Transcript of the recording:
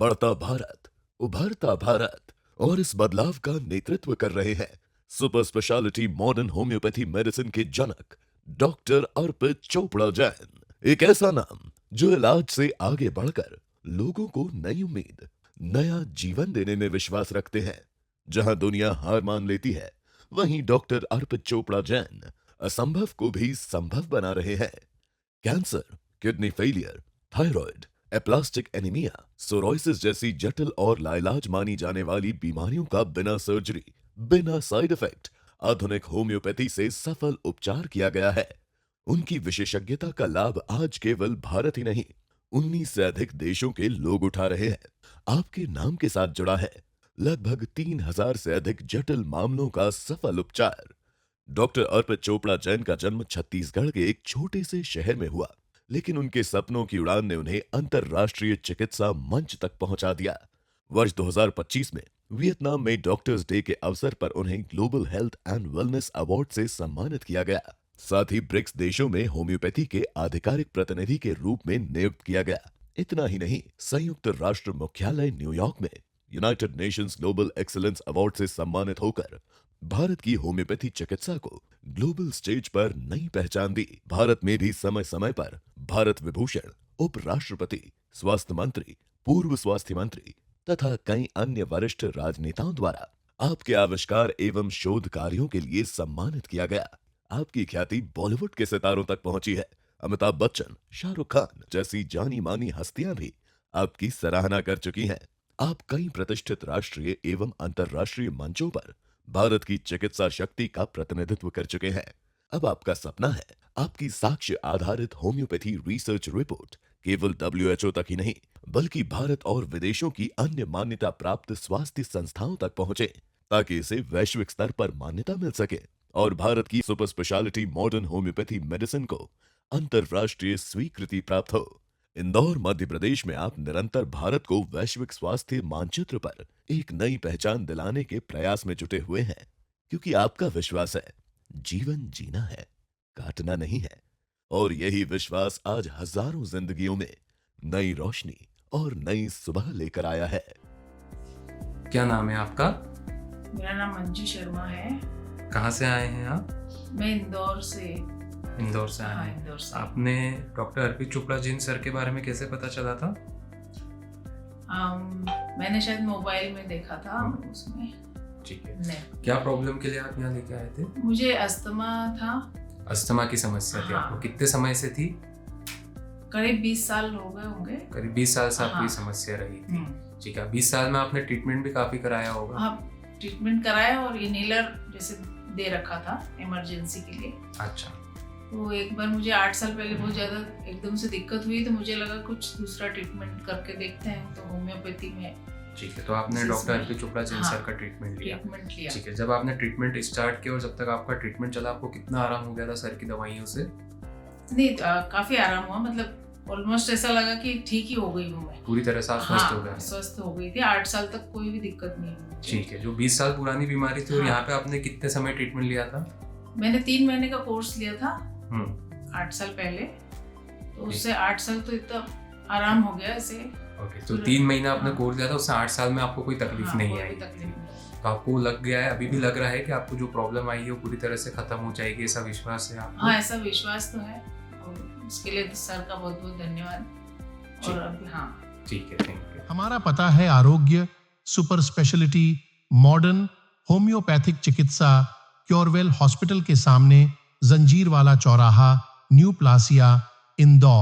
बढ़ता भारत, उभरता भारत, और इस बदलाव का नेतृत्व कर रहे हैं super speciality modern homeopathy medicine के जनक डॉक्टर अर्पित चोपड़ा जैन। एक ऐसा नाम जो इलाज से आगे बढ़कर लोगों को नई उम्मीद, नया जीवन देने में विश्वास रखते हैं। जहां दुनिया हार मान लेती है, वहीं डॉक्टर अर्पित चोपड़ा जैन असंभव को भी संभव बना रहे हैं। Cancer, kidney failure, thyroid, aplastic anaemia, sorosis जैसी जटिल और लाइलाज मानी जाने वाली बीमारियों का बिना सर्जरी, बिना साइड इफेक्ट आधुनिक होम्योपैथी से सफल उपचार किया गया है। उनकी विशेषज्ञता का लाभ आज केवल भारत ही नहीं, 19 से अधिक देशों के लोग उठा रहे हैं। आपके नाम के साथ जुड़ा है लगभग 3000 से अधिक जटिल मामलों का सफल उपचार। डॉक्टर अर्पित चोपड़ा जैन का जन्म छत्तीसगढ़ के एक छोटे से शहर में हुआ, लेकिन उनके सपनों की उड़ान ने उन्हें अंतर्राष्ट्रीय चिकित्सा मंच तक पहुंचा दिया। वर्ष 2025 में वियतनाम में डॉक्टर्स डे के अवसर पर उन्हें global health and wellness award से सम्मानित किया गया। साथ ही ब्रिक्स देशों में होम्योपैथी के आधिकारिक प्रतिनिधि के रूप में नियुक्त किया गया। इतना ही नहीं, संयुक्त राष्ट्र मुख्यालय न्यूयॉर्क में United Nations global excellence award से सम्मानित होकर भारत की होम्योपैथी चिकित्सा को ग्लोबल स्टेज पर नई पहचान दी। भारत में भी समय समय पर भारत विभूषण, उपराष्ट्रपति, स्वास्थ्य मंत्री, पूर्व स्वास्थ्य मंत्री तथा कई अन्य वरिष्ठ राजनेताओं द्वारा आपके आविष्कार एवं शोध कार्यों के लिए सम्मानित किया गया। आपकी ख्याति बॉलीवुड के सितारों तक पहुंची है। अमिताभ बच्चन, शाहरुख खान जैसी जानी मानी हस्तियां भी आपकी सराहना कर चुकी हैं। आप कई प्रतिष्ठित राष्ट्रीय एवं अंतर्राष्ट्रीय मंचों पर भारत की चिकित्सा शक्ति का प्रतिनिधित्व कर चुके हैं। अब आपका सपना है आपकी साक्ष्य आधारित होम्योपैथी रिसर्च रिपोर्ट केवल WHO तक ही नहीं, बल्कि भारत और विदेशों की अन्य मान्यता प्राप्त स्वास्थ्य संस्थाओं तक पहुंचे, ताकि इसे वैश्विक स्तर पर मान्यता मिल सके और भारत की super speciality modern homeopathy medicine को अंतर्राष्ट्रीय स्वीकृति प्राप्त हो। इंदौर, मध्य प्रदेश में आप निरंतर भारत को वैश्विक स्वास्थ्य मानचित्र पर एक नई पहचान दिलाने के प्रयास में जुटे हुए हैं, क्योंकि आपका विश्वास है जीवन जीना है, काटना नहीं है। और यही विश्वास आज हजारों जिंदगियों में नई रोशनी और नई सुबह लेकर आया है। क्या नाम है आपका? मेरा नाम मंजू शर्मा है। कहाँ से आए हैं आप? मैं इंदौर से आए हाँ, हैं। इंदौर से। आपने डॉक्टर अर्पित चोपड़ा जैन सर के बारे में कैसे पता चला था? मैंने शायद मोबाइल में देखा था उसमें। ठीक है। नहीं, क्या प्रॉब्लम के लिए आप यहाँ लेके आए थे? मुझे अस्थमा था। अस्थमा की समस्या थी हाँ। आपको? कितने समय से थी? करीब 20 साल हो गए होंगे। करीब 20 साल से आपको हाँ। ये समस्या रही थी। ठीक है। 20 साल में आपने ट्रीटमेंट भी काफी कराया होगा? हाँ, ट्रीटमेंट कराया और इनहेलर जैसे दे रखा था इमरजेंसी के लिए। अच्छा। तो एक बार मुझे 8 साल पहले बहुत ज़्यादा एकदम से दिक्कत हुई, तो मुझे लगा कुछ दूसरा ट्रीटमेंट करके देखते हैं, तो होम्योपैथी में। ठीक है। तो आपने डॉक्टर अर्पित चोपड़ा जैन हाँ, सर का ट्रीटमेंट लिया? ठीक है। जब आपने ट्रीटमेंट स्टार्ट किया और जब तक आपका ट्रीटमेंट चला, आपको कितना आराम हो गया था सर की दवाइयों से? नहीं, काफी आराम हुआ। मतलब ऑलमोस्ट ऐसा लगा कि ठीक ही हो गई हूँ मैं। पूरी तरह से आप स्वस्थ हो गए? स्वस्थ हो गई थी। 8 साल तक कोई भी दिक्कत नहीं हुई। ठीक है। जो 20 साल पुरानी बीमारी थी और हाँ। यहाँ पे आपने कितने समय ट्रीटमेंट लिया था? मैंने 3 महीने का कोर्स लिया था 8 साल पहले, तो उससे 8 साल तो इतना आराम हो गया ऐसे। ओके। तो 3 महीना आपने कोर्स लिया था, उससे 8 साल में आपको कोई तकलीफ नहीं आई? तो आपको लग गया है, अभी भी लग रहा है कि आपको जो प्रॉब्लम आई है वो पूरी तरह से खत्म हो जाएगी, ऐसा विश्वास है आपको? हाँ, ऐसा विश्वास तो है, और उसके लिए सर का बहुत बहुत धन्यवाद। और अभी हाँ, ठीक है, थैंक यू। हमारा पता है आरोग्य सुपर स्पेशलिटी मॉडर्न होम्योपैथिक चिकित्सा क्योरवेल हॉस्पिटल के सामने, जंजीरवाला चौराहा, न्यू प्लासिया, इंदौर।